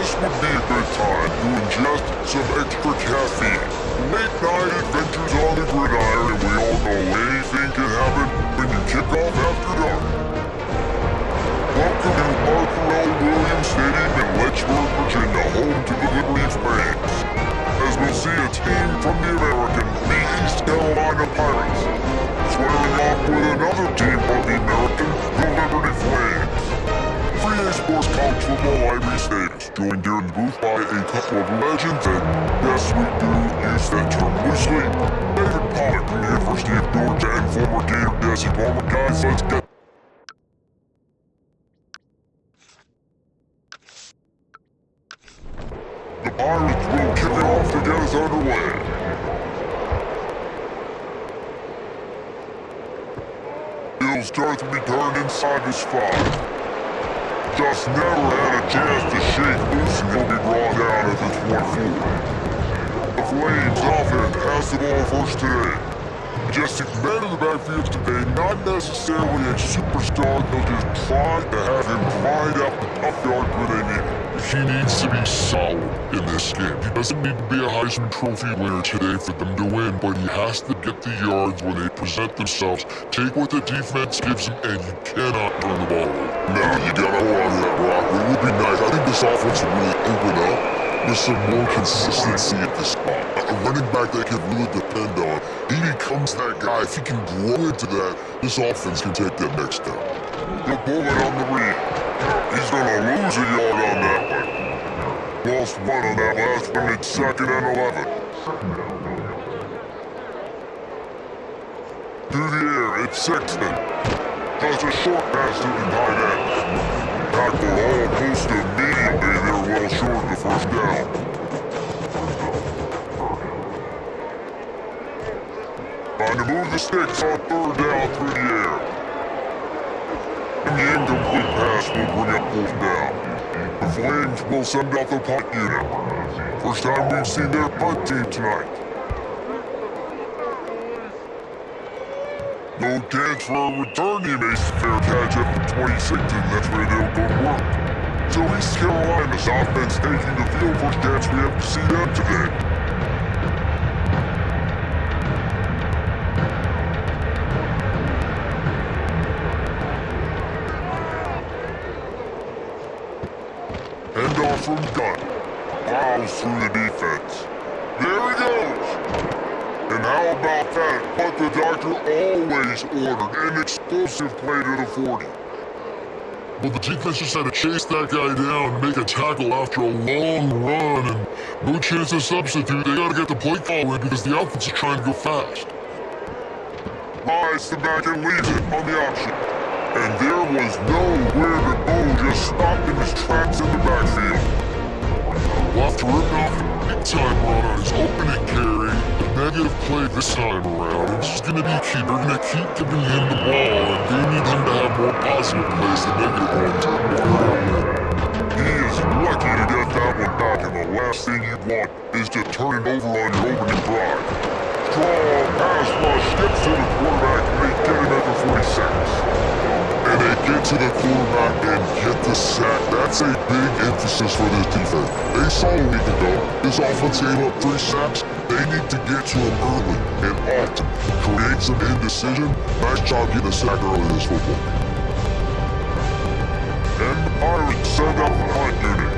this would be a good time to ingest some extra caffeine. Late night adventures on the gridiron, and we all know anything can happen when you kick off after dark. Welcome to Arthur L. Williams Stadium in Lynchburg, Virginia, home to the Liberty fans. As we'll see a team from the American, the East Carolina Pirates, squaring off with another team from the American, the Liberty Flames. 3A Sports College Football Ivy Status, joined here in the booth by a couple of legends, and yes, we do use that term loosely. David Pollock from the University of Georgia and former Gator Jesse Palmer. Guys, let's get the Pirates will kick it off to get us underway. He'll start to be turned inside the spot. Just never had a chance to shake loose, and he'll be brought down at the 24. The Flames offense has the ball first today. Majestic man in the backfield today, not necessarily a superstar, they'll just try to have him grind out the tough yards where they need it. He needs to be solid in this game. He doesn't need to be a Heisman Trophy winner today for them to win, but he has to get the yards when they present themselves. Take what the defense gives him, and you cannot turn the ball over. Now you gotta hold on to that rock. It would be nice. I think this offense will really open up with some more consistency at the spot. A running back that can really depend on. He becomes that guy. If he can grow into that, this offense can take that next step. The bullet on the read. He's gonna lose a yard on that one. Lost one on that last one. It's 2nd and 11. Through the air, it's Sexton. Does a short pass to the tight end. Tackled almost immediately. They're well short of the first down. Trying to move the sticks on 3rd down through the air. And the incomplete pass will bring up 4th down. The Flames will send out the punt unit. First time we've seen their punt team tonight. No chance for a return. He makes a fair catch at the 26, and that's where they'll go to work. So East Carolina's offense taking the field. First chance we have to see them today. Handoff from Gunn. Plows through the defense. There he goes! And how about that? But the doctor always ordered an explosive play to the 40. Well, the defense just had to chase that guy down and make a tackle after a long run, and no chance to substitute. They gotta get the play call in because the offense is trying to go fast. Buys the back and leaves it on the option. And there was nowhere to go, just stopped in his tracks in the backfield. We'll have to rip off the big-time run on his opening carry, the negative play this time around. It's just gonna be key. They're gonna keep giving him the ball, and they need him to have more positive plays than negative ones. He is lucky to get that one back, and the last thing you want is to turn it over on your opening drive. Strong pass rush, gets to the quarterback, and they get him at the 46. And they get to the quarterback and get the sack. That's a big emphasis for this defense. They saw a week ago, this offense gave up 3 sacks. They need to get to him early and often. Create some indecision. Nice job getting a sack early this football. And the Pirates send out the punt unit.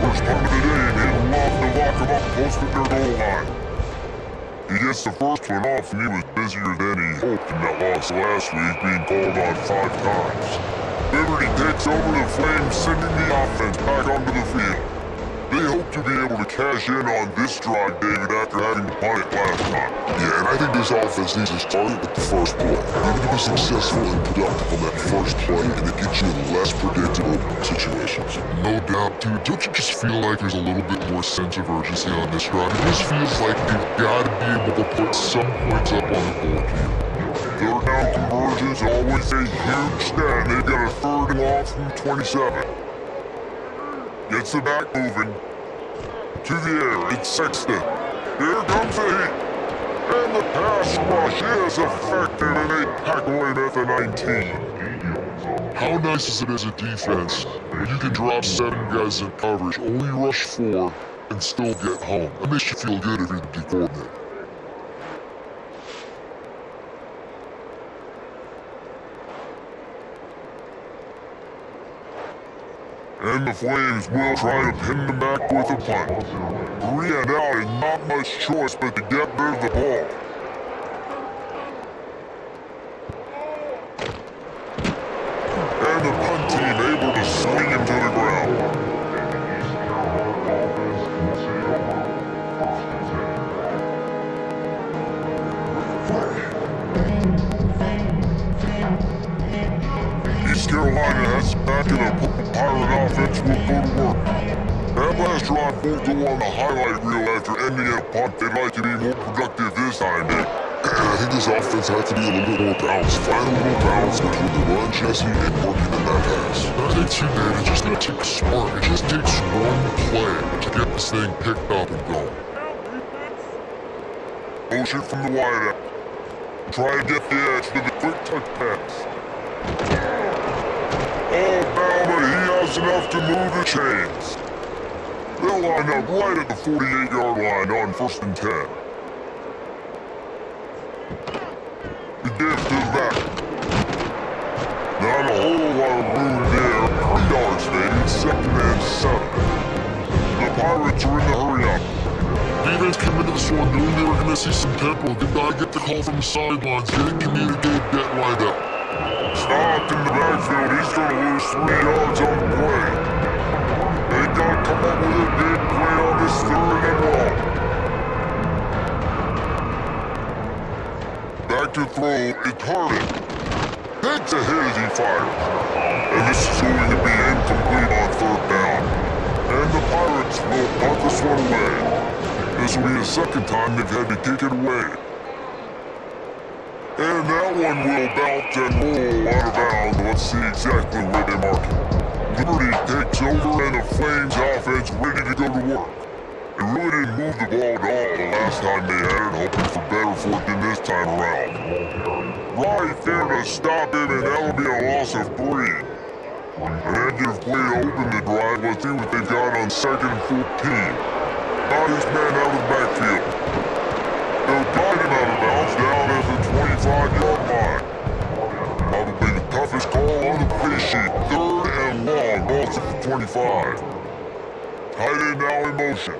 First punt of the day, and he'll love to lock him up close to their goal line. He gets the first one off, and he was busier than he hoped in that loss last week, being called on 5 times. Liberty takes over the Flames, sending the offense back onto the field. They hope to be able to cash in on this drive, David, after having to punt it last time. Yeah, and I think this offense needs to start with the first play. You need to be successful and productive on that first play, and it gets you in less predictable situations. No doubt, dude. Don't you just feel like there's a little bit more sense of urgency on this drive? It just feels like they've got to be able to put some points up on the board here. 3rd down conversions, always a huge stand. They've got a 3rd and long from 27. Gets the back moving. To the air, it's Sexton. Here comes the heat. And the pass rush is effective, and they tackle him at the 19. How nice is it as a defense when you can drop 7 guys in coverage, only rush 4, and still get home? That makes you feel good if you're the D coordinator. And the Flames will try to pin them back with a punt. 3 and out and not much choice but to get rid of the ball. And the punt team able to swing him to the ground. East Carolina has back in a Pirate offense will go to work. That last drive won't go on the highlight reel after ending in a punt. They'd like to be more productive this time, Nick. I think this offense has to be a little bit more balanced. Find a little balance between the run, Jesse, and working in that pass. I think too, man, it just takes smart. It just takes one play to get this thing picked up and going. Motion from the wide out. Try to get the edge with a quick touch pass. Oh, Bama, he has enough to move the chains. They'll line up right at the 48-yard line on 1st and 10. The give to the back. Not a whole lot of room there. 3 yards, maybe. 2nd and 7. The Pirates are in the hurry-up. Defense came into this one knowing they were going to see some tempo. They gotta get the call from the sidelines, get it communicated, get lined up. Stopped in the backfield. He's going to lose 3 yards on the play. They got to come up with a big play on this 3rd and long. Back to throw. It's Harden. Heads ahead as he fires. And this is going to be incomplete on 3rd down. And the Pirates will punt this one away. This will be the 2nd time they've had to kick it away. And that one will bounce and roll out of bounds. Let's see exactly where they mark it. Liberty takes over and the Flames offense ready to go to work. They really didn't move the ball at all the last time they had it, hoping for better fortune this time around. Right there to stop him, and that'll be a loss of 3. An active play to open the drive. Let's see what they've got on 2nd and 14. His man out of the backfield. They'll guide him out of bounds down at the 25-yard line. Probably the toughest call on the play sheet. 3rd and long, ball to the 25. Tight end now in motion.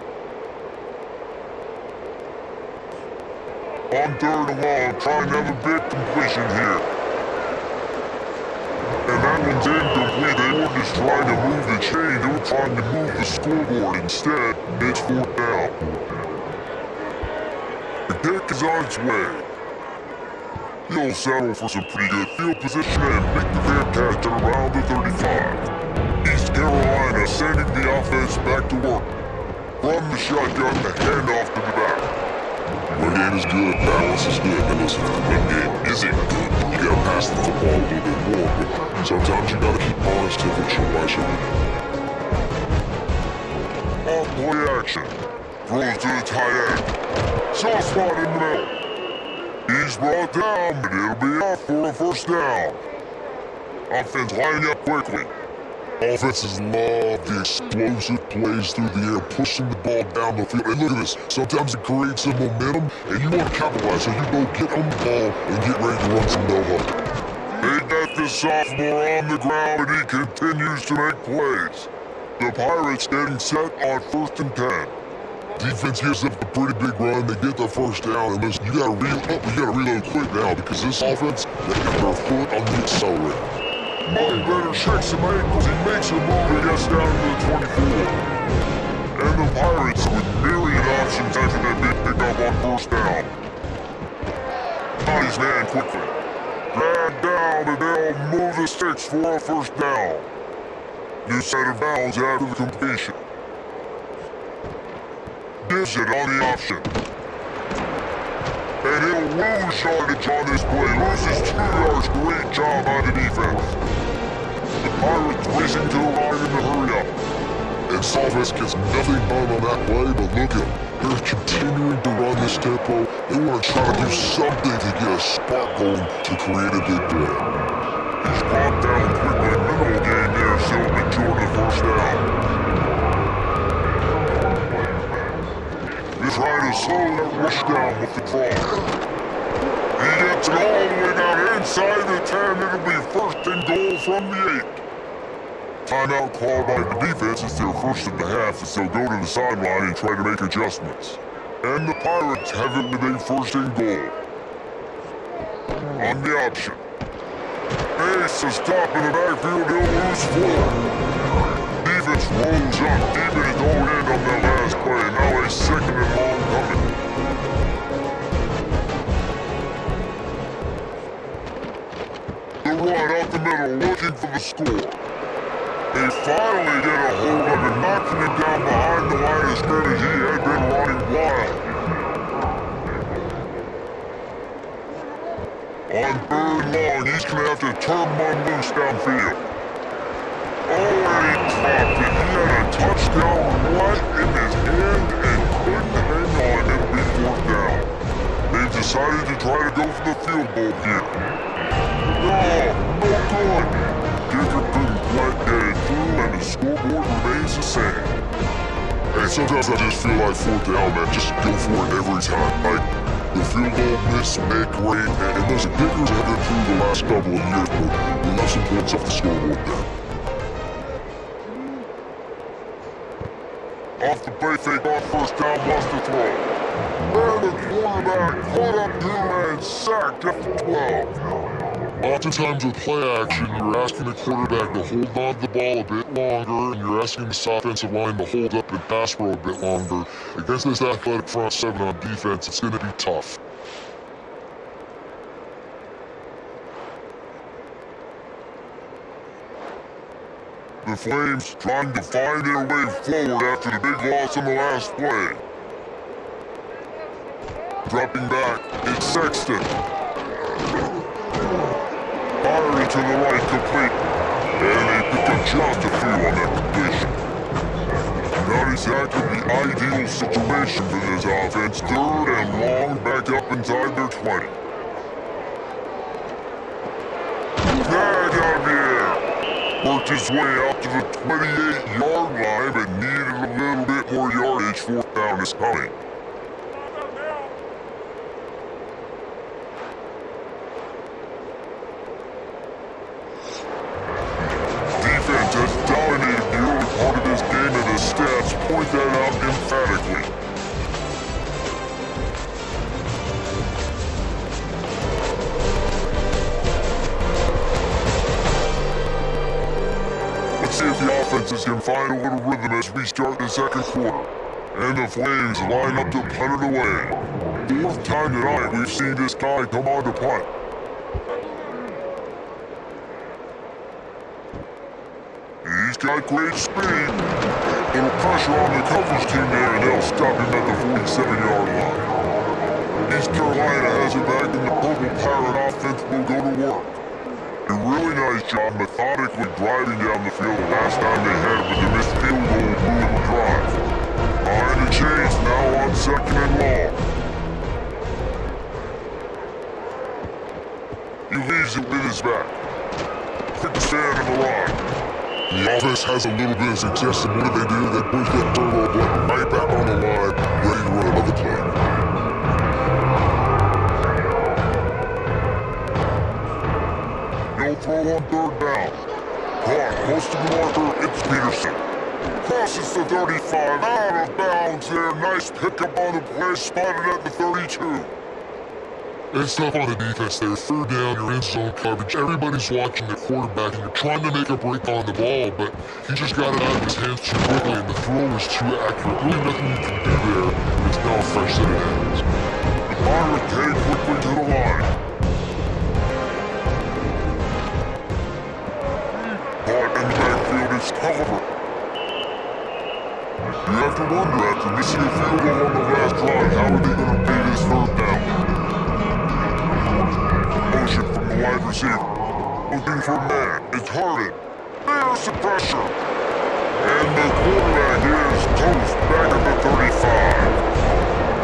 On 3rd and long, trying to have a big completion here. And that one's incomplete. They weren't just trying to move the chain, they were trying to move the scoreboard. Instead, it's 4th down. The kick is on its way. He'll settle for some pretty good field position and make the fair catch at around the 35. East Carolina sending the offense back to work. From the shotgun, the handoff to the back. Run game is good, balance is good, and listen, if the run game isn't good, you gotta pass the football a little bit more, but sometimes you gotta keep honest to what you watch it. Off play action. Throws to the tight end. Soft spot in the middle. He's brought down, but it'll be off for a 1st down. Offense lining up quickly. Offenses love the explosive plays through the air, pushing the ball down the field. And look at this, sometimes it creates some momentum, and you want to capitalize, so you go get on the ball and get ready to run some no-huddle. They got the sophomore on the ground, and he continues to make plays. The Pirates getting set on 1st and 10. Defense gives up a pretty big run, they get the 1st down, and listen, you gotta reload quick now, because this offense, they got their foot on the accelerator. Better shakes some ankles, he makes a move and gets down to the 24. And the Pirates with myriad options after that big pickup on 1st down. Got his man quickly. Dragged down and they'll move the sticks for a 1st down. New set of downs after the completion. Gives it on the option. And he'll lose yardage on this play. Loses 2 yards. Great job by the defense. The Pirates racing to the line in the hurry-up. And Salvis gets nothing done on that play, but look at them. They're continuing to run this tempo. They want to try to do something to get a spark going to create a big play. He's brought down quickly first down. He's trying to slow that rush down with the draw. He gets it all the way down inside the 10. It'll be first and goal from the 8. Timeout called by the defense is their first of the half as they'll go to the sideline and try to make adjustments. And the Pirates have it with a first and goal. On the option. Ace is top in the backfield, he'll lose 4. Defense rolls up deep and is going in on that last play. Now a second and long coming. The run up the middle, looking for the score. They finally get a hold of him, knocking him down behind the line of scrimmage. He had been running wild. On third long, he's going to have to turn one loose downfield. Already topped it. He had a touchdown right in his hand and couldn't hang on. It'll be fourth down. They've decided to try to go for the field goal here. No good. Kicker couldn't quite get it through, and the scoreboard remains the same. Hey, sometimes I just feel like fourth down, man. Just go for it every time. Like, the field goal miss, make great, and listen, kickers have improved the last couple of years, but we love some points off the scoreboard there. Off the play fake on first down, lost the throw. And the quarterback caught up to and sacked at the 12. Oftentimes with play action, you're asking the quarterback to hold on to the ball a bit longer, and you're asking the offensive line to hold up and pass pro a bit longer. Against this athletic front seven on defense, it's going to be tough. The Flames trying to find their way forward after the big loss on the last play. Dropping back, it's Sexton. Firing to the right, complete. And they pick up just a few on that completion. Not exactly the ideal situation for this offense. Third and long, back up inside their 20. Back out of the air. Worked his way out to the 28-yard line, but needed a little bit more yardage. Fourth down is coming. Defense has dominated the early part of this game, and the stats point that out emphatically. Let's see if the offenses can find a little rhythm as we start the second quarter. And the Flames line up to punt it away. Fourth time tonight we've seen this guy come on to punt. He's got great speed. Little pressure on the coverage team there, and they'll stop him at the 47-yard line. East Carolina has it back, and the Purple Pirate offense will go to work. A really nice job methodically driving down the field the last time they had it with the missed field goal moving the drive. Behind the chains now on second and long. He leaves it with his back. Quick stand on the line. The offense has a little bit of success, and what do? They push that turbo button right back on the line, ready to run another play. No throw on third down. Caught close to the marker, it's Peterson. Crosses the 35, out of bounds there. Nice pickup on the play, spotted at the 32. It's tough on the defense there. Third down, you're in zone coverage. Everybody's watching the quarterback, and you're trying to make a break on the ball, but he just got it out of his hands too quickly, and the throw was too accurate. Really nothing you can do there. It's now a fresh set of hands. The Pirates head quickly to the line. Caught in the backfield is Culver. You have to wonder, after missing a field goal on the last drive, how are they going to pay this third down? Motion from the wide receiver. Looking for man. It's Harden. There's the pressure. And the quarterback is toast back at the 35.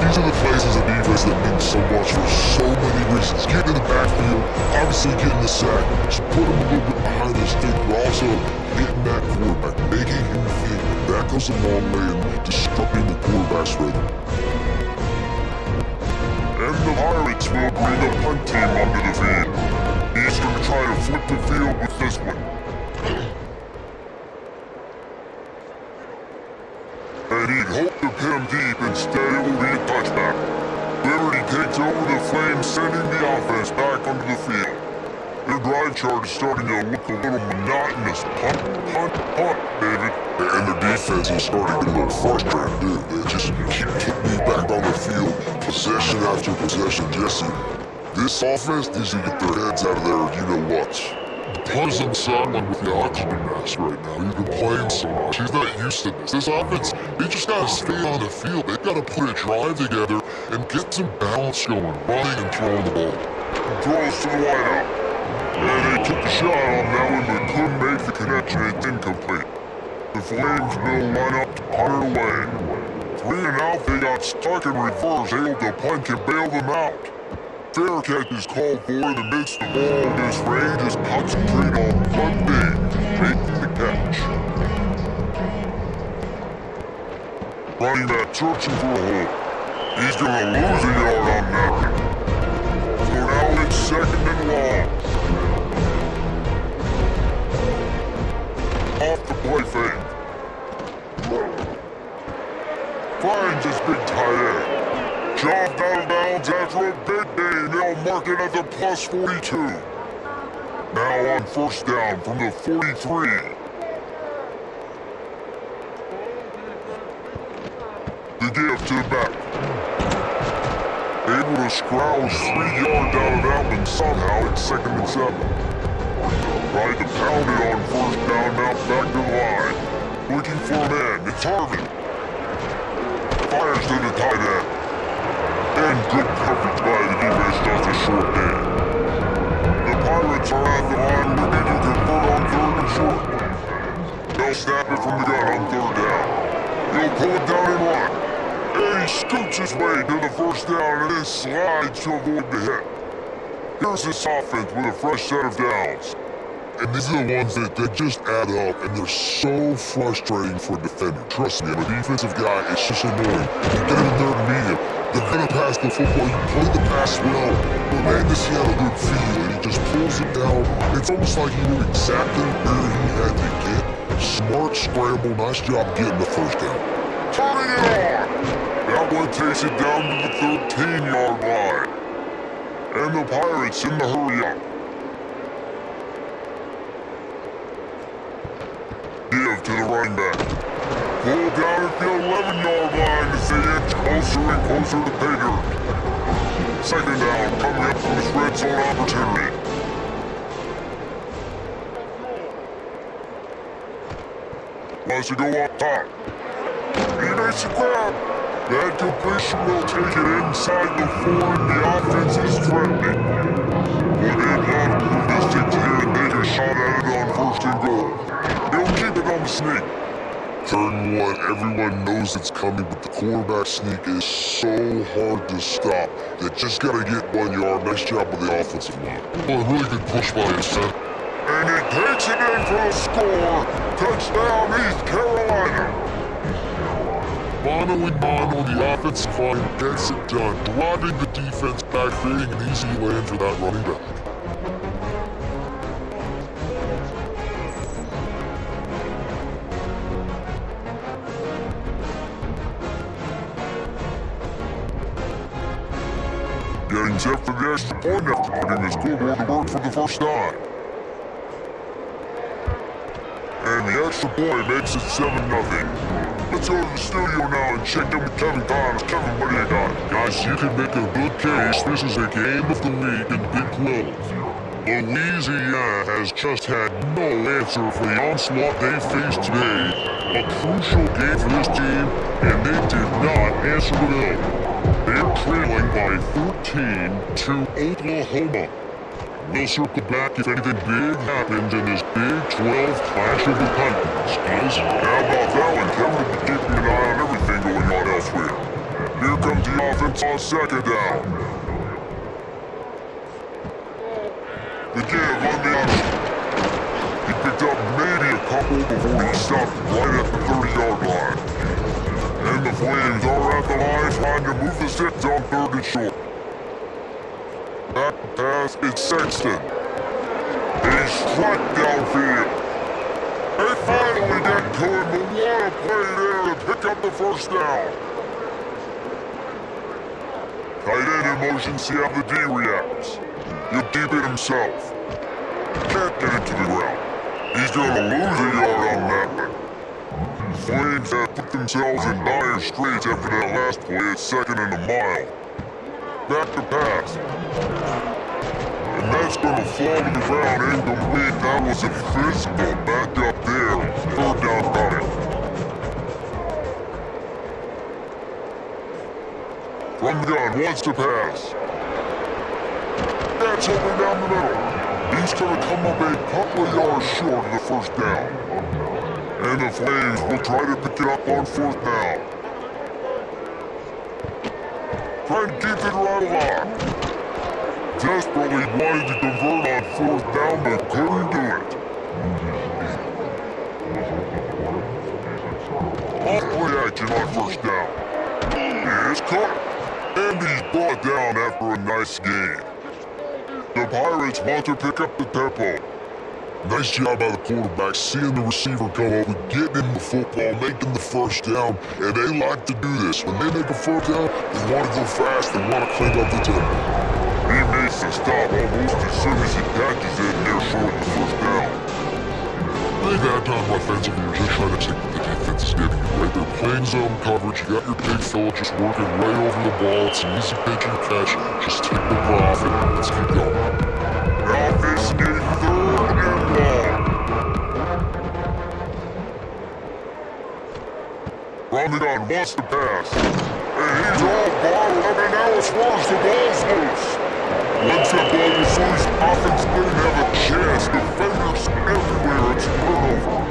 These are the plays as a defense that mean so much for so many reasons. Getting in the backfield, obviously getting the sack, just put them a little bit behind his stick, but also hitting that quarterback, making him think. That goes a long way in disrupting the quarterback's rhythm. And the Pirates will bring the punt team onto the field. He's going to try to flip the field with this one. And he'd hope to pin him deep, instead it will be a touchback. Liberty takes over the Flames, sending the offense back onto the field. Their drive chart is starting to look a little monotonous. Punt, punt, punt, David. And their defense is starting to get a little frustrated, dude. They just keep kicking me back on the field, possession after possession. Jesse, this offense needs to get their heads out of there, you know what? Punter's on the sideline with the oxygen mask right now. He's been playing so much. He's not used to this. This offense, they just gotta stay on the field. They gotta put a drive together and get some balance going, running and throwing the ball. Throws to the wideout. And they took a shot on that one, but couldn't make the connection. It's incomplete. The Flames will line up to punt it away. 3 and out, they got stuck in reverse, able to punt and bail them out. Fair catch is called for in the midst of all this range is concentrated on punting, making the catch. Running back searching for a hole. He's gonna lose a yard on that. So now it's 2nd and long. Off the play fake. Finds his big tight end. Shoved out of bounds after a big gain. They'll mark it at the plus 42. Now on 1st down from the 43. The give to the back. Able to scrounge 3 yards out of that one somehow. It's 2nd and 7. Tried to pound it on 1st down, now back to the line. Looking for a man. It's Harvin. Fires to the tight end. And good coverage by the defense, just a short gain. The Pirates are at the line, looking to convert on 3rd and short. They'll snap it from the gun on 3rd down. He'll pull it down and run. And he scoots his way to the 1st down and then slides to avoid the hit. Here's this offense with a fresh set of downs. And these are the ones that just add up, and they're so frustrating for a defender. Trust me, I'm a defensive guy, it's just annoying. You get in there to meet him, they're gonna pass the football, you play the pass well, but man, does he have a good feel, and he just pulls it down. It's almost like he knew exactly where he had to get. Smart scramble, nice job getting the 1st down. Turning it on! That one takes it down to the 13-yard line. And the Pirates in the hurry up. Give to the running back. Pull down at the 11-yard line as they inch closer and closer to pay dirt. 2nd down, coming up from this red zone opportunity. Wants to go up top. He makes a grab. That completion will take it inside the 4, and the offense is threatening. But they'd love to move this thing here and take a shot at it on 1st and goal. He'll keep it on the sneak. 3rd and 1, everyone knows it's coming, but the quarterback sneak is so hard to stop. They just gotta get 1 yard. Nice job with the offensive line. Well, a really good push by his center. And he takes it in for a score. Touchdown, East Carolina. Mono and mono, the offensive line gets it done, driving the defense back, creating an easy lane for that running back. Getting set for the extra point after putting the scoreboard to work for the 1st time. And the extra point makes it 7-0. Let's go to the studio now and check in with Kevin Thomas. Kevin, what do you got? Guys, you can make a good case. This is a game of the week in Big 12. Louisiana has just had no answer for the onslaught they faced today. A crucial game for this team, and they did not answer the bell. They're trailing by 14 to Oklahoma. We'll circle back if anything big happens in this Big 12 clash of the continents, guys. How about that one? Kevin will be keeping an eye on everything going on elsewhere. Here comes the offense on 2nd down. The give on the option. He picked up maybe a couple Flames are at the line trying to move the sticks on 3rd and short. Back to pass, it's Sexton. He's struck downfield. They finally get to him, but what a play there to pick up the 1st down. Tight end in motion, see how the D reacts. He'll keep it himself. Can't get it to the ground. He's gonna lose a yard on that one. Flames have put themselves in dire straits after that last play at 2nd and a mile. Back to pass. And that's gonna fall to the ground incomplete. That was a physical back up there. 3rd down running. From the gun, wants to pass. That's open down the middle. He's gonna come up a couple of yards short of the 1st down. And the Flames will try to pick it up on 4th down. Trying to keep it right alive. Desperately wanted to convert on 4th down, but couldn't do it. Off-play action on 1st down. Here's caught. And he's brought down after a nice gain. The Pirates want to pick up the tempo. Nice job by the quarterback, seeing the receiver come over, getting him the football, making the 1st down, and they like to do this. When they make a 1st down, they want to go fast, they want to clean up the tempo. He makes the stop almost as soon as he catches it near short of the 1st down. They got time offensively, you're just trying to take what the defense is giving you, right? They're playing zone coverage, you got your big fella just working right over the ball, it's an easy pitch and catch, just take the profit, let's keep going. Now this is 3rd and long. From the gun, wants to pass. And he's all bottled up, and now it's lost, the ball's loose. Once that ball was loose, offense didn't have a chance. Defenders everywhere, it's turnover.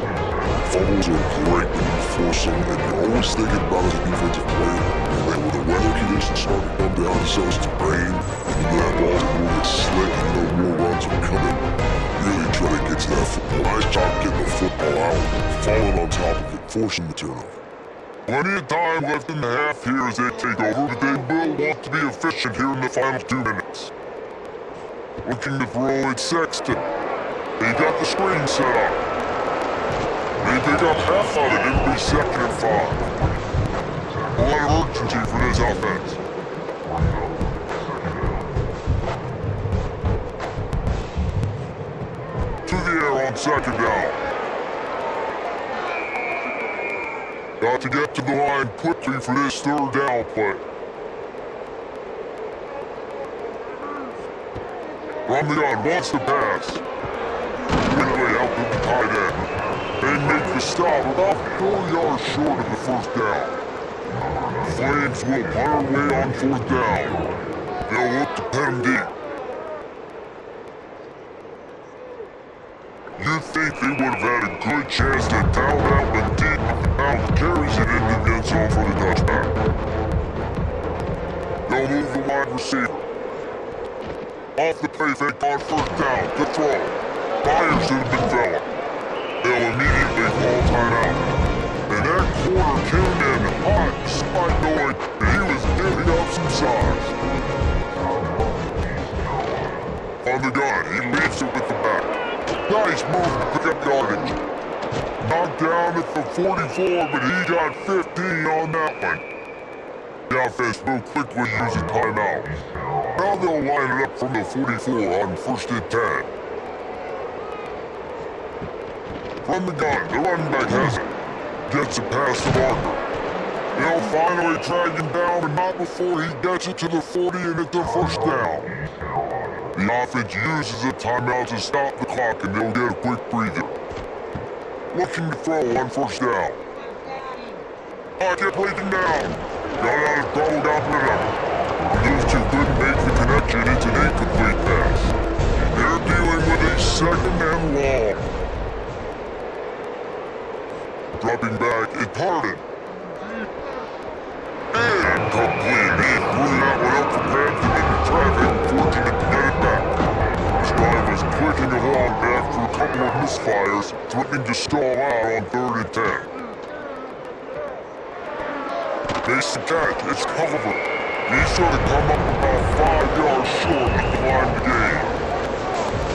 Fumbles are great when you force them, and you're always thinking about as a defensive player. And then when the weather conditions start to come down, it starts to rain, and you know that ball's a little bit slick, and you know more runs are coming. Really try to get to that football. Nice job getting the football out, falling on top of it, forcing the turnover. Plenty of time left in the half here as they take over, but they will want to be efficient here in the final 2 minutes. Looking to throw, it's Sexton. They got the screen set up. They pick up half of it, it'll be 2nd and 5. A lot of urgency for this offense. To the air on 2nd down. Got to get to the line quickly for this 3rd down play. From the gun, wants to pass. Quickly out to the tight end. They make the stop about 4 yards short of the 1st down. Flames will punt away on 4th down. They'll look to pin him deep. You think they would have had a good chance to down that one deep, now carries it into the end zone for the touchback. They'll move the wide receiver. Off the play fake on 1st down, to throw. Fires to the big fella. They'll immediately call timeout. And that corner came in hot, despite knowing that he was giving up some size. On the gun, he leaves it with the back. Nice move to pick up yardage. Knocked down at the 44, but he got 15 on that one. The offense will quickly use a timeout. Now they'll line it up from the 44 on 1st and 10. From the gun, the running back has it. Gets a pass to Marker. They'll finally drag him down, but not before he gets it to the 40 and it's the 1st down. The offense uses a timeout to stop the clock and they'll get a quick breather. Looking to throw on 1st down. Kept breaking down. Got out of trouble down the middle. Those two couldn't make the connection, it's an incomplete pass. They're dealing with a 2nd and long. Dropping back, it's Harden. And complete. He threw that one up for grabs and into traffic, fortunate to get it back. His drive was clicking along after a couple of misfires, threatening to stall out on 3rd and 10. Basic catch, it's cover. He's gonna come up about 5 yards short to climb the game.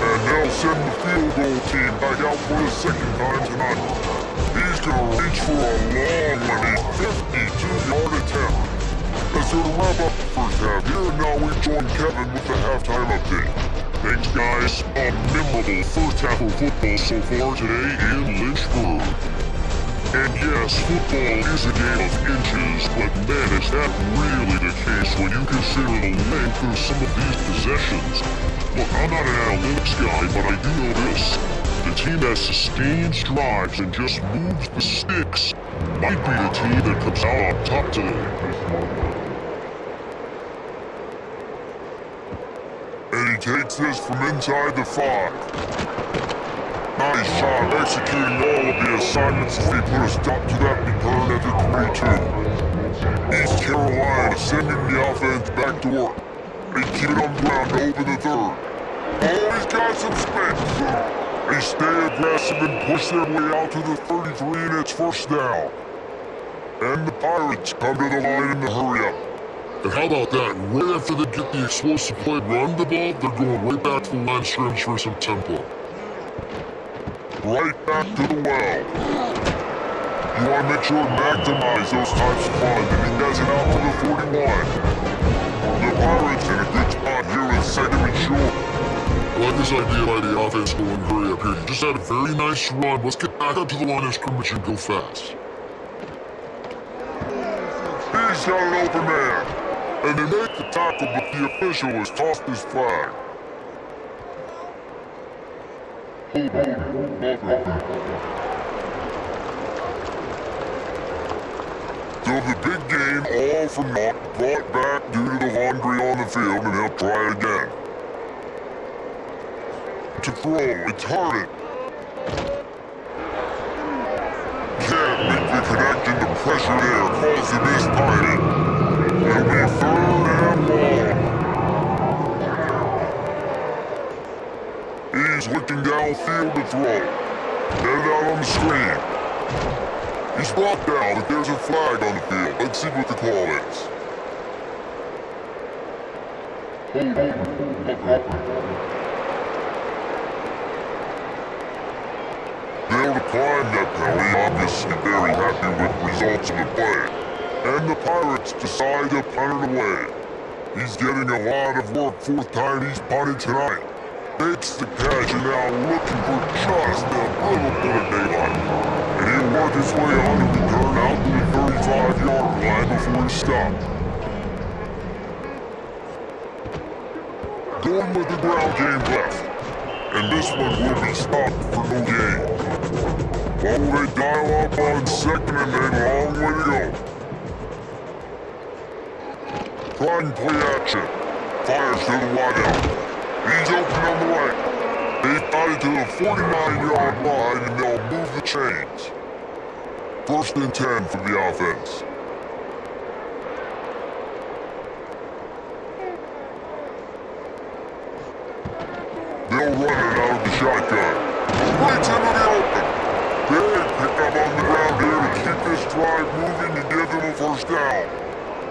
And they'll send the field goal team back out for the second time tonight. He's gonna reach for a long one, a 52-yard attempt. Let's go to wrap up the first half here, and now we join Kevin with the halftime update. Thanks guys, a memorable first half of football so far today in Lynchburg. And yes, football is a game of inches, but man, is that really the case when you consider the length of some of these possessions. Look, I'm not an analytics guy, but I do know this. The team that sustains drives and just moves the sticks might be the team that comes out on top today. And he takes this from inside the 5. Nice job executing all of the assignments as they put a stop to that return at the 22. East Carolina sending the offense back to work. They keep it on the ground to open the 3rd. Oh, he's got some space. They stay aggressive and push their way out to the 33 and it's first down. And the Pirates come to the line in the hurry up. And how about that? Right after they get the explosive play, run the ball, they're going right back to the line of scrimmage for some tempo. Right back to the well. You want to make sure to maximize those types of fun, and he does it out to the 41. The Pirates in a good spot here with 2nd and short. I like this idea by the offense going hurry up here. You just had a very nice run. Let's get back up to the line of scrimmage and go fast. He's got an open man. And they make the tackle, but the official has tossed his flag. So the big game, all for naught, brought back due to the laundry on the field, and he'll try again. To throw, it's Harden. Can't make the connection, the pressure there calls him his timing. It'll be 3rd and long. He's looking downfield to throw. Headed out on the screen. He's brought down, but there's a flag on the field. Let's see what the call is. They'll decline that penalty, obviously very happy with the results of the play. And the Pirates decide to punt it away. He's getting a lot of work 4th time he's punted tonight. Takes the catch and now looking for just a little bit of daylight. And he'll work his way on to return out to the 35-yard line before he stopped. Going with the ground game left. And this one will be stopped for no gain. Oh, they dial up on 2nd and a long way to go. Trying play action. Fires to the wideout. He's open on the right. They got it to the 49-yard line and they'll move the chains. 1st and 10 for the offense. They'll run it out of the shotgun. Right into the open. Big pickup on the ground here to keep this drive moving and give them a 1st down.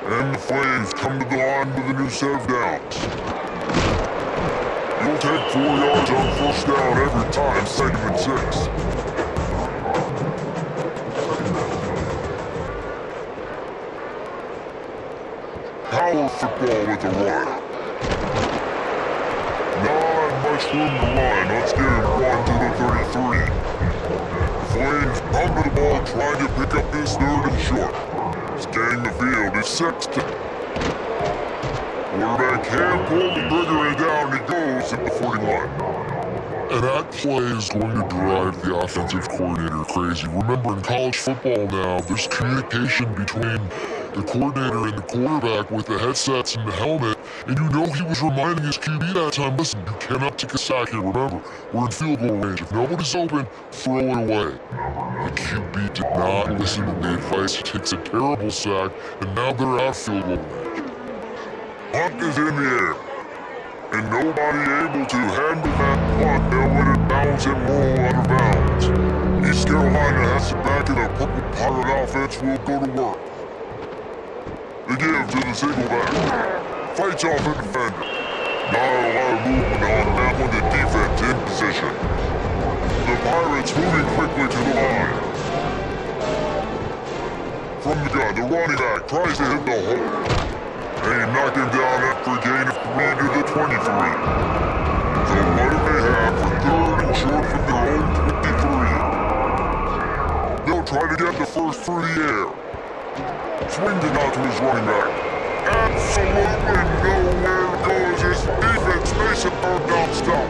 And the Flames come to the line with a new set of downs. You'll take 4 yards on 1st down every time, 2nd and 6. Power football with the run. Not much room to run. Let's get him 1 to the 33. Flames come to the ball trying to pick up this 3rd and short. Scanning the field is Sexton. Quarterback can't pull the trigger and down he goes at the 41. And that play is going to drive the offensive coordinator crazy. Remember, in college football now, there's communication between the coordinator and the quarterback with the headsets and the helmet, and you know he was reminding his QB that time, listen, you cannot take a sack here. Remember, we're in field goal range. If nobody's open, throw it away. The QB did not listen to the advice. He takes a terrible sack, and now they're out field goal range. Punt is in the air, and nobody able to handle that punt. They'll let it bounce and roll out of bounds. East Carolina has it back, and the Purple Pirate offense will go to work. They give to the single back. Fights off the defender. Not a lot of movement on that one, the defense in position. The Pirates moving quickly to the line. From the gun, the running back tries to hit the hole. They knock him down after a gain of 3 to the 23. So what do they have for third and short from their own 23? They'll try to get the first through the air. Swings it out to his running back. Absolutely nowhere goes his defense. Makes a third down stop.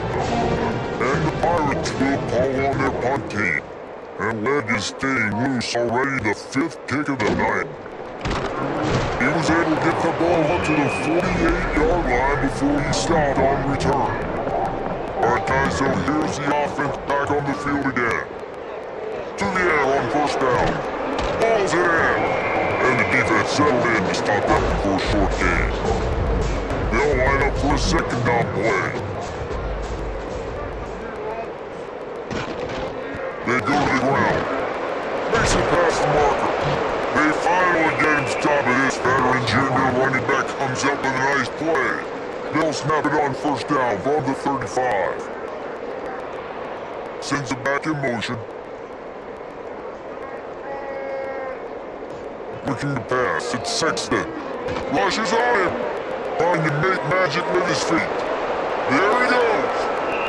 And the Pirates will call on their punt team. And leg is staying loose already, the 5th kick of the night. He was able to get the ball up to the 48-yard line before he stopped on return. Alright guys, so here's the offense back on the field again. To the air on first down. Ball's in air. And the defense settled in to stop that before a short gain. They'll line up for a second down play. They go to the ground. Makes it past the marker. They finally get him stopped, and this veteran junior running back comes up with a nice play. They'll snap it on first down from the 35. Sends it back in motion. Looking to pass, it's Sexton. Rushes on him. Trying to make magic with his feet. There he goes.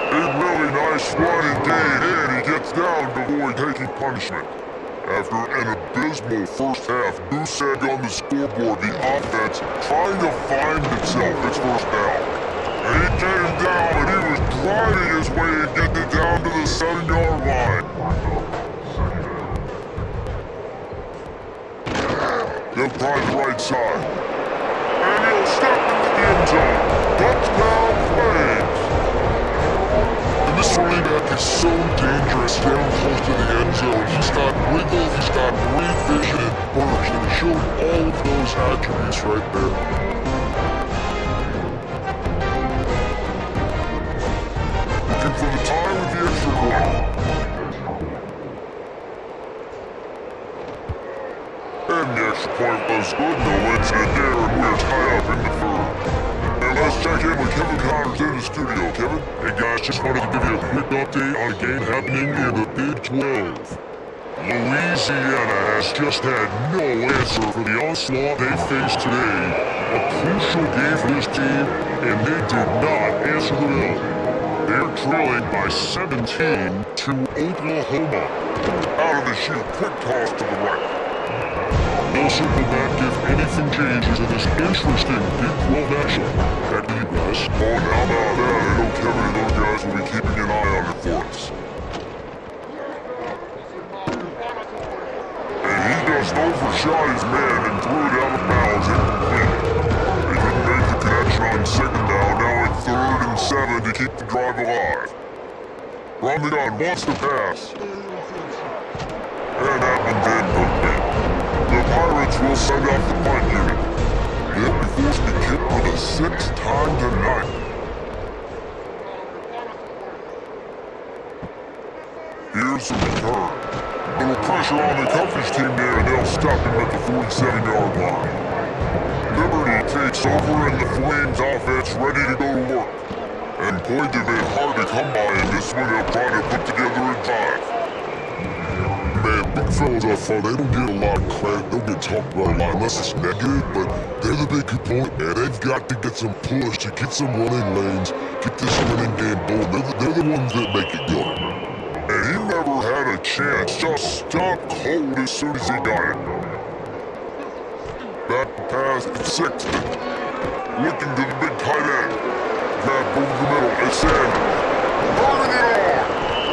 A really nice run and gain in. He gets down to avoid taking punishment. After an abysmal first half, goose egg on the scoreboard, the offense trying to find itself its first down. And he came down and he was driving his way and getting it down to the 7-yard line. They'll try the right side. And he'll step into the end zone. Touchdown Flames! And this running back is so dangerous down close to the end zone. He's got wiggle, he's got great vision and burst, and he showed all of those attributes right there. Looking for the tie with the extra point. And the extra point was good, no incident there, and we're tied up in the third. And let's check in with Kevin Connors in the studio. Kevin? Hey guys, just wanted to give you a quick update on a game happening in the Big 12. Louisiana has just had no answer for the onslaught they faced today. A crucial game for this team, and they did not answer the bell. They're trailing by 17 to Oklahoma. Out of the chute, quick toss to the right. No simple map if anything changes in this interesting Big 12 action. Back to you guys. Oh, now that, I know Kevin and those guys will be keeping an eye on it for us. And he just overshot his man and threw it out of bounds incomplete. They didn't make the connection on second down, now it's 3rd and 7 to keep the drive alive. From the gun, wants to pass. And that one's incomplete. The Pirates will send off the punt unit. They'll be forced to kick for the 6th time tonight. Here's the return. Little pressure on the coverage team there, and they'll stop him at the 47-yard line. Liberty takes over, and the Flames offense ready to go to work. And boy, they've been hard to come by in this one. They'll try to put together a drive. Man, big fellas up front, they don't get a lot of credit, don't get talked about a lot unless it's negative, but they're the big component, man. They've got to get some push to get some running lanes, get this running game going. They're the ones that make it go. And he never had a chance, just stopped cold as soon as he got it. Back pass to Sexton. Looking to the big tight end. Grab over the middle, it's Sanders. Burning it on!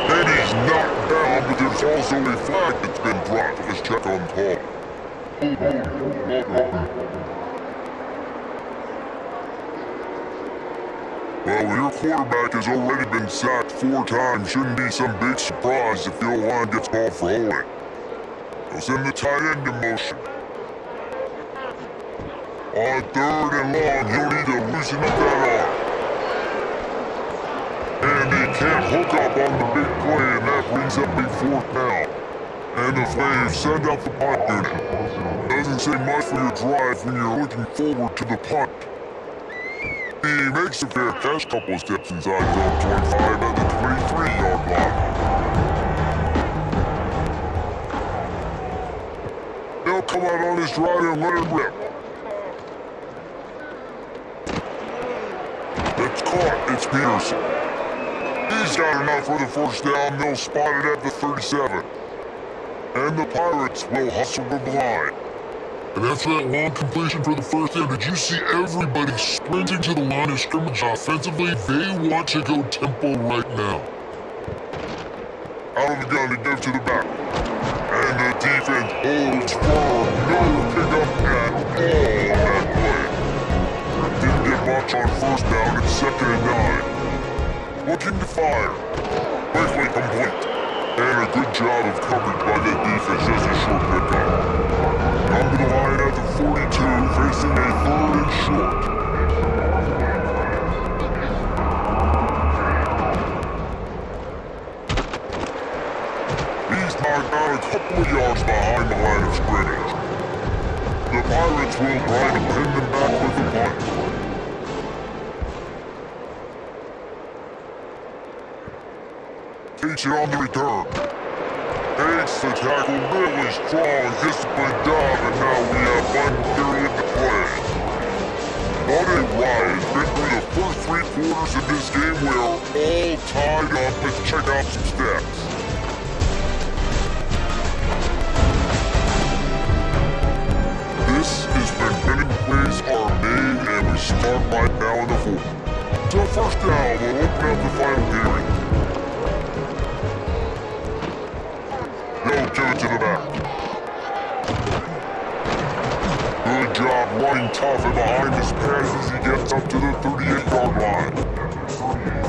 And he's knocked down, but there's also a flag that's been dropped. Let's check on call. Well, your quarterback has already been sacked 4 times. Shouldn't be some big surprise if the O-line gets called for holding. He'll send the tight end in motion. On 3rd and long, he'll need to loosen up that arm. And he can't hook up on the big play, and that brings up a 4th down. And the Flames send up the punt unit. Doesn't doesn't say much for your drive when you're looking forward to the punt. He makes a fair catch, couple of steps inside his own 25 at the 23-yard line. He'll come out on his drive and let it rip. It's caught. It's Peterson. He's got enough for the first down. They'll spot it at the 37. And the Pirates will hustle the line. And after that long completion for the first down, did you see everybody sprinting to the line of scrimmage offensively? They want to go tempo right now. Out of the gun to give to the back. And the defense holds firm. No pickup at all on that play. Didn't get much on first down. It's 2nd and 9. Looking to fire. Quickly complete. And a good job of coverage by the defense. Just a short pickup. Come to the line at the 42, facing a 3rd and short. He's knocked out a couple of yards behind the line of scrimmage. The Pirates will try to pin them back with the punt. Takes it on the return. Takes the tackle, really strong, disciplined job, and now we have one period to play. What a ride. It's been through the first 3 quarters of this game. We are all tied up. Let's check out some stats. This is when winning plays are made, and we start right now in the 4th. So first down, we'll open up the final period. They'll give it to the back. Good job running tough and behind his pads as he gets up to the 38-yard line.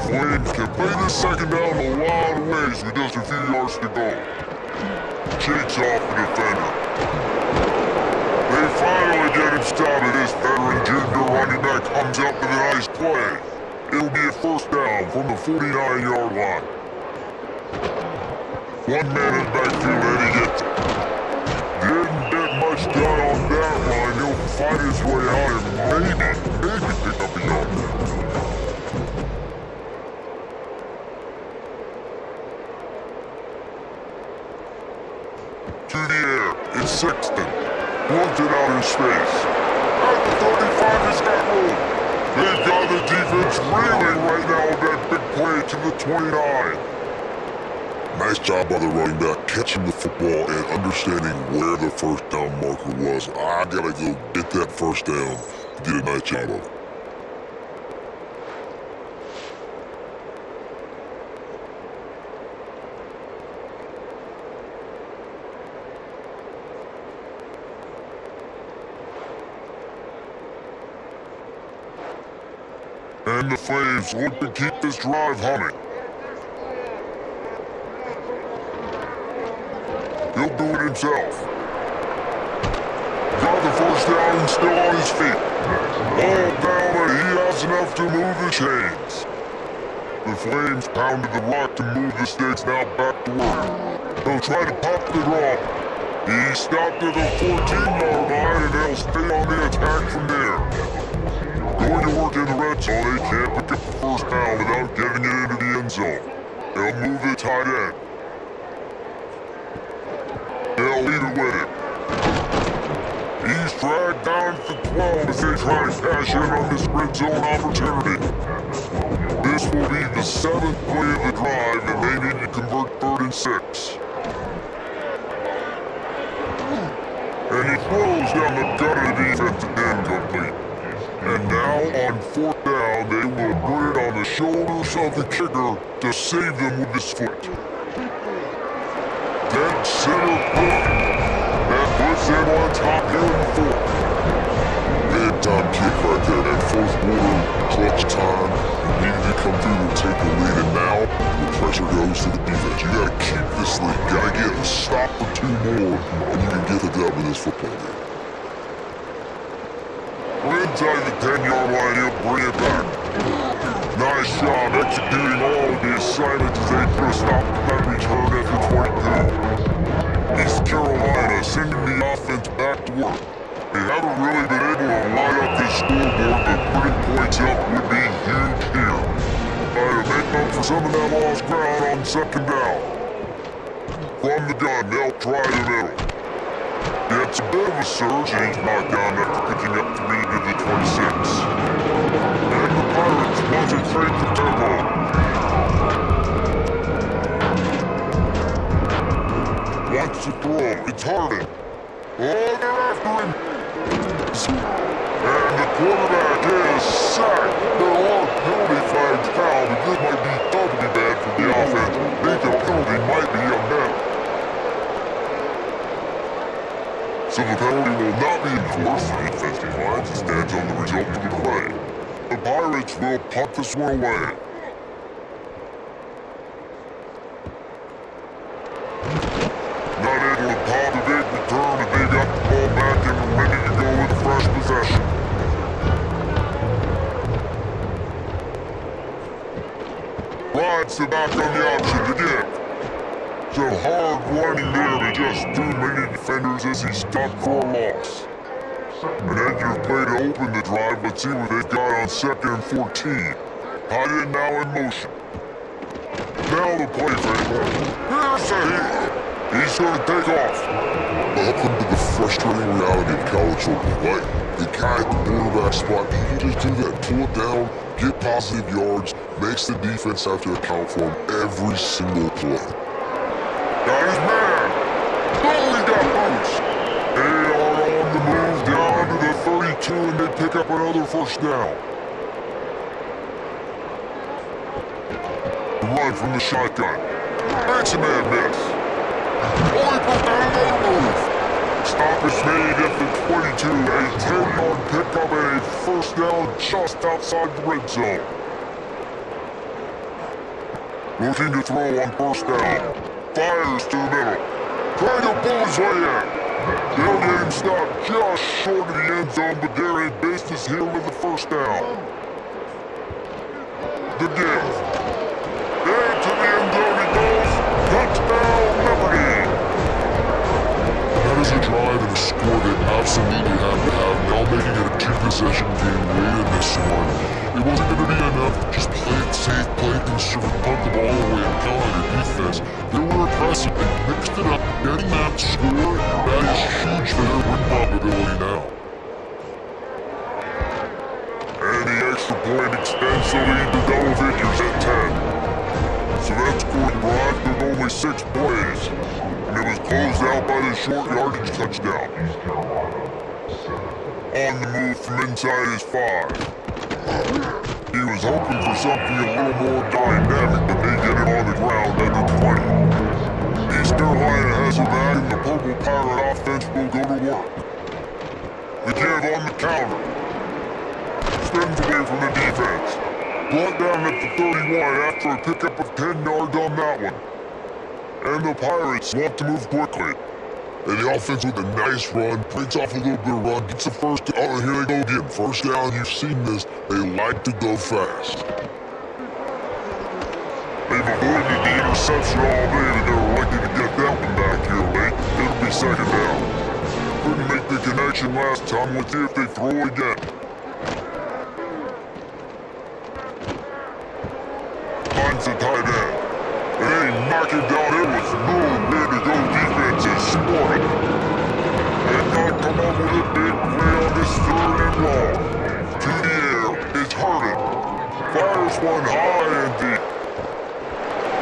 Flames can play this 2nd down a lot of ways with just a few yards to go. Shakes off the defender. They finally get him stopped. This veteran junior running back comes up with a nice play. It'll be a first down from the 49-yard line. One man in the backfield and he gets it. Didn't get much done on that line. He'll fight his way out and maybe pick up a yard. To the air. It's Sexton. Worked it out in space. At the 35, he's got room. They've got the defense reeling right now with that big play to the 29. Nice job by the running back, catching the football and understanding where the first down marker was. I gotta go get that first down. Did a nice job of it. And the Flames look to keep this drive humming. He'll do it himself. Got the first down and still on his feet. All down, but he has enough to move the chains. The Flames pounded the rock to move the stakes, now back to work. They'll try to pop the draw. He stopped at the 14-yard line and they'll stay on the attack from there. Going to work in the red zone, they can't pick up the first down without getting it into the end zone. They'll move the tight end. They'll lead it with him. He's dragged down to 12 as they try to cash in on this red zone opportunity. This will be the 7th play of the drive and they need to convert 3rd and 6. And he throws down the gut of the defense and incomplete. And now on 4th down, they will put it on the shoulders of the kicker to save them with his foot. Dead center perfect. That puts them on top here in the 4th. Big time kick right there. That 4th quarter clutch time. You needed to come through and take the lead. And now the pressure goes to the defense. You gotta keep this lead. Gotta get a stop or 2 more, and you can get the dub in this football game. Inside the 10-yard line, he'll bring it back. Nice job executing all of the assignments as they put a stop to that return at the 22. East Carolina sending the offense back to work. They haven't really been able to light up this scoreboard, but putting points up would be huge here. To make up for some of that lost ground on second down. From the gun, they'll try the middle. Gets a bit of a surge, and he's knocked down after picking up 3 to the 26. And the Pirates want to trade the tempo. Wants to throw, it's Harden. Oh, they're after him. And the quarterback is sacked. There are penalty flags foul, but this might be doubly bad for the offense. I think the penalty might be a net. So the penalty will not be enforced. The defensive line stands on the result of the play. The Pirates will punt this one away. Not able to pop a big return, and they got the ball back and ready to go with a fresh possession. Rides the back on the option to give. Some hard running there, but just too many defenders as he's stopped for a loss. An edge play to open the drive. Let's see what they've got on 2nd and 14. Hot in now in motion. Now the play fake. Here's a hit. He's going to take off. Welcome to the frustrating reality of college football. Like, the guy at the quarterback spot, he can just do that, pull it down, get positive yards, makes the defense have to account for him every single play. Got his man. Only got boots. They are on the move down to the 32, and they pick up another first down. The run from the shotgun. Makes a man miss. Only put down another move. Stop is made at the 22. A 10-yard pickup and a first down just outside the red zone. Looking to throw on first down. Fires to the middle. Trying to pull his way in. They'll get him stopped just short of the end zone, but they're in business here with the first down. The give. Into the end zone he goes. Touchdown, Liberty. That is a drive and a score they absolutely have to have. Now making it a 2-possession game late in this one. It wasn't going to be enough. Just play it safe, play it conservative, punt the ball away and count on your defense. They were aggressive. They mixed it up. Getting that score, that is huge for their win probability now. And the extra point extends the lead to double figures at 10. So that scoring drive took only 6 plays. And it was closed out by the short yardage touchdown. On the move from inside his 5. He was hoping for something a little more dynamic, but they get it on the ground at the 20. East Carolina has it back, and the Purple Pirate offense will go to work. The give on the counter. Spins away from the defense. Brought down at the 31 after a pickup of 10 yards on that one. And the Pirates want to move quickly. And the offense with a nice run, breaks off a little bit of run, gets the first down. Oh, here they go again. First down, you've seen this. They like to go fast. They've avoided the interception all day, and they're likely to get that one back here late. It'll be 2nd down. Couldn't make the connection last time. Let's see if they throw again. Finds the tight end. And they knock him down. It was no way to go. Defense is smart. They gotta come up with a big play on this 3rd and long. To the air is Harden. Fires one high and deep.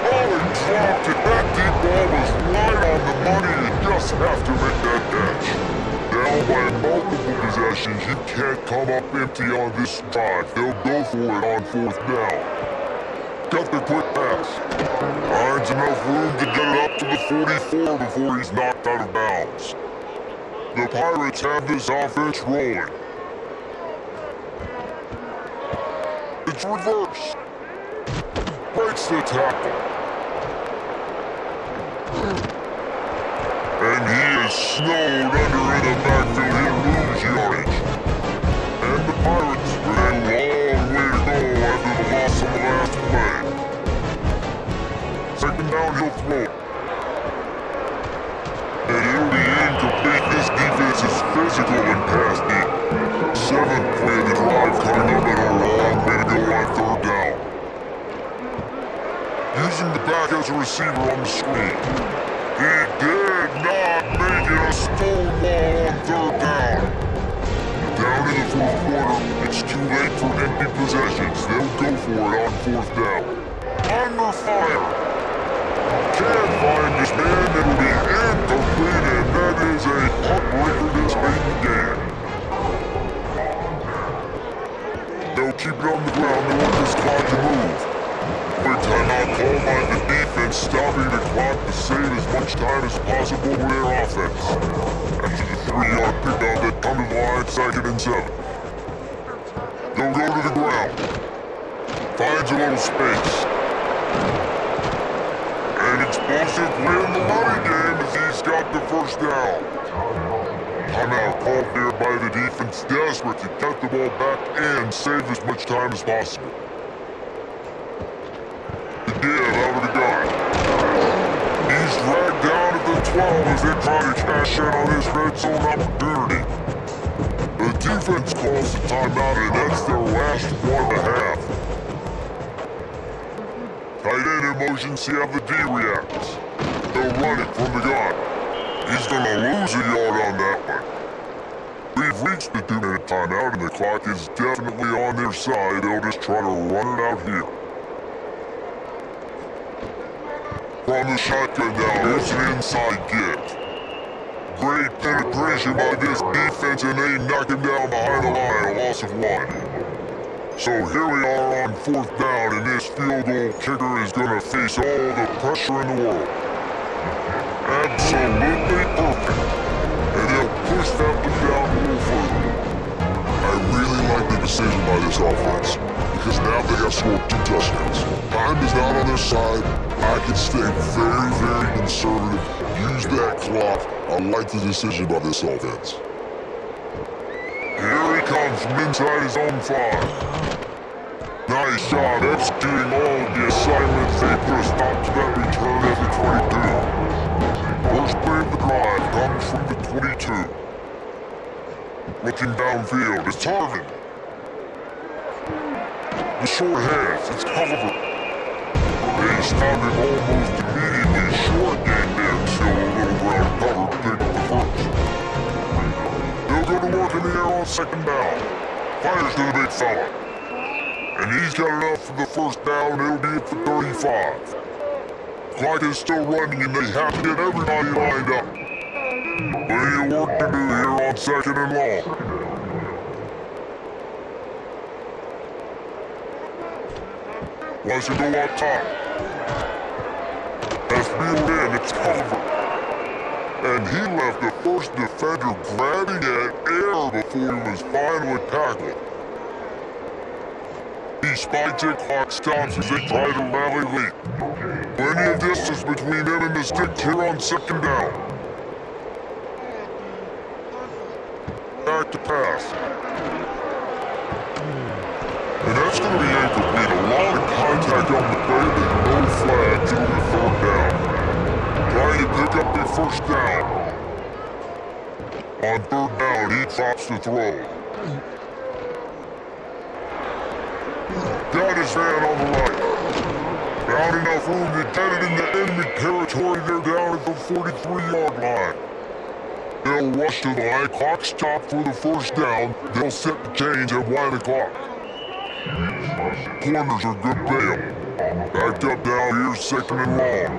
Oh, he dropped it. That deep ball was right on the money. You just have to make that catch. Down by multiple possessions, you can't come up empty on this drive. They'll go for it on 4th down. Got the quick pass. Finds enough room to get it up to the 44 before he's knocked out of bounds. The Pirates have this offense rolling. It's reversed. Breaks the tackle. And he is snowed under in the backfield. He'll lose yardage. And the Pirates with a long way to go after the loss on the last play. 2nd down, he'll throw. And it'll be incomplete. This defense is physical. going past me. 7th play of the drive coming up at a long way to go on 3rd down. Using the back as a receiver on the screen. He did not make it a stonewall on 3rd down. Down in the 4th quarter, it's too late for empty possessions. They'll go for it on 4th down. Under fire. Can't find this man, it'll be incomplete, and that is a heartbreaker this late in the game. They'll keep it on the ground, they want this clock to move. Quick timeout called by the defense, stopping the clock to save as much time as possible for their offense. After the 3-yard pickup that come to the line, 2nd and 7. They'll go to the ground. Finds a little space. An explosive play in the running game as he's got the 1st down. Timeout called there by the defense, desperate to get the ball back and save as much time as possible. The give out of the gun. He's dragged down at the 12 as they try to cash in on this red zone opportunity. The defense calls the timeout, and that's their last 1.5. Tight end in motion, see how the D reacts. They'll run it from the gun. He's gonna lose a yard on that one. We've reached the 2-minute timeout and the clock is definitely on their side. They'll just try to run it out here. From the shotgun now, it's an inside get. Great penetration by this defense and they knock him down behind the line, a loss of 1. So here we are on 4th down, and this field goal kicker is going to face all the pressure in the world. Absolutely perfect. And he'll push that one down a little further. I really like the decision by this offense, because now they have scored 2 touchdowns. Time is not on their side. I can stay very, very conservative. Use that clock. I like the decision by this offense. Here he comes from inside his own 5. Nice job executing all of the assignments. They put a stop to that return at the 22. First play of the drive comes from the 22. Looking downfield, it's Harvin. The short hands, it's Culver. They stop him almost immediately. Short game there, still a little ground cover, pick up the 1st. They'll go to work in the air on 2nd down. Fires to the big fella. And he's got enough for the 1st down, it'll be at the 35. Clock is still running and they have to get everybody lined up. Plenty of work to do here on 2nd and long. Wants to go up top. Has wheeled in, it's Culver. And he left the 1st defender grabbing at air before he was finally tackled. He spikes it, clock stops as they try to rally late. Plenty of distance between him and the stick here on 2nd down. Back to pass. And that's going to be incomplete. A lot of contact on the play, but no flags on the 3rd down. Trying to pick up their 1st down. On 3rd down, he drops the throw. Got his man on the right. Found enough room to get it into enemy territory. They're down at the 43-yard line. They'll rush to the line. Clock stopped for the 1st down. They'll set the change at 1 o'clock. Corners are good bail. Backed up down here, 2nd and long.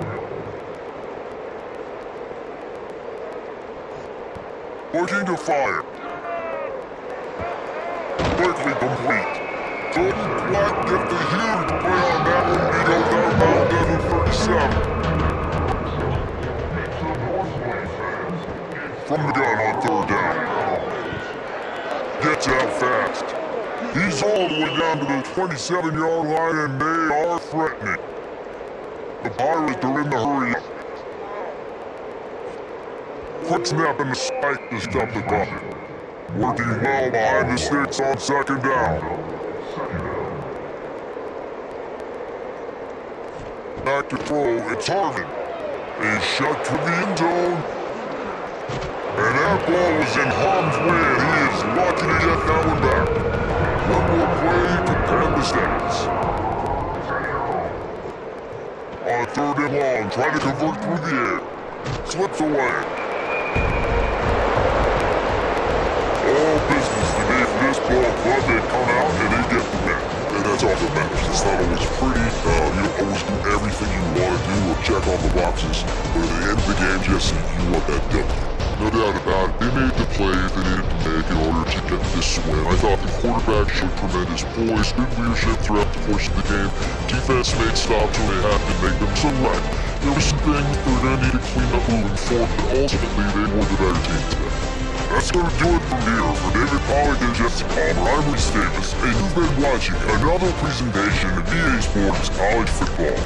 Looking to fire. Quickly complete. Couldn't quite get the huge play on that one. He goes out of bounds at the 37. From the gun on 3rd down. Gets out fast. He's all the way down to the 27-yard line and they are threatening. The Pirates are in the hurry up. Quick snap and the spike to stop the clock. Working well behind the sticks on 2nd down. Back to throw, it's Harvin. A shot to the end zone. And that ball was in harm's way, and he is lucky to get that one back. One more play to pad the stats. On a 3rd and long, trying to convert through the air. Slips away. All business today for this ball club. They come out and they get the win. And that's all that matters. It's not always pretty. You don't always do everything you want to do or check all the boxes. But at the end of the game, Jesse, you want that W. No doubt about it. They made the plays they needed to make in order to get this win. I thought the quarterback showed tremendous poise, good leadership throughout the course of the game. Defense made stops when they had to make them. So right, there were some things they're going to need to clean up moving forward, but ultimately they were the better team today. That's going to do it from here. For David Pollack and Jesse Palmer, I'm Reese Davis, and you've been watching another presentation of EA Sports College Football.